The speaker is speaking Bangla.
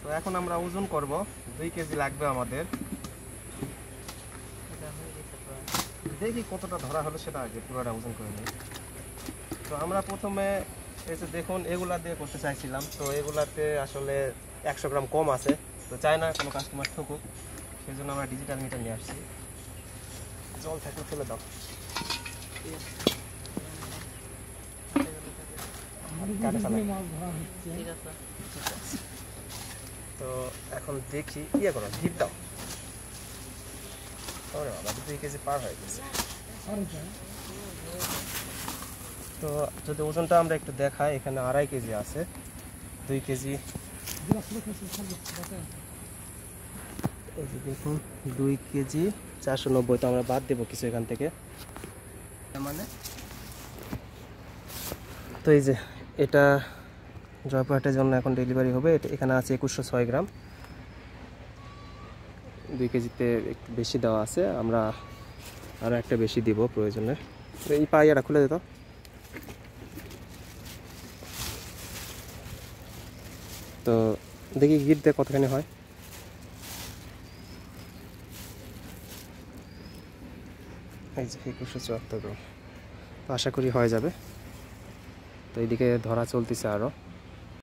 তো এখন আমরা ওজন করব 2 কেজি লাগবে আমাদের। দেখি কতটা ধরা হলো সেটা আগে পুরোটা ওজন করে নিই। তো আমরা প্রথমে এসে দেখুন এগুলা দিয়ে করতে চাইছিলাম, তো এগুলাতে আসলে 100 গ্রাম কম আছে, তো চাই না কোনো কাস্টমার ঠকুক, সেই জন্য আমরা ডিজিটাল মিটার নিয়ে আসছি। জল থাকলে ফেলে দাও। তো এখন দেখি ইয়ে করো, হিট দাও। ওরে বাবা, 2 কেজি পার হয়ে গেছে। তো যদি ওজনটা আমরা একটু দেখাই, এখানে 2.5 কেজি আছে। 2 কেজি এই যে দেখুন 2 কেজি 490। তো আমরা বাদ দেবো কিছু এখান থেকে, মানে তো এই যে এটা জয়পুরহাটের জন্য এখন ডেলিভারি হবে। এটা এখানে আছে 2106 গ্রাম। 2 কেজিতে একটু বেশি দেওয়া আছে, আমরা আরও একটা বেশি দিব প্রয়োজনে। এই পাইয়াটা খুলে দিত। তো দেখি গিট দিয়ে কতখানি হয়। এই যে 2174 গ্রাম, তো আশা করি হয়ে যাবে। তো এইদিকে ধরা চলতেছে আরও।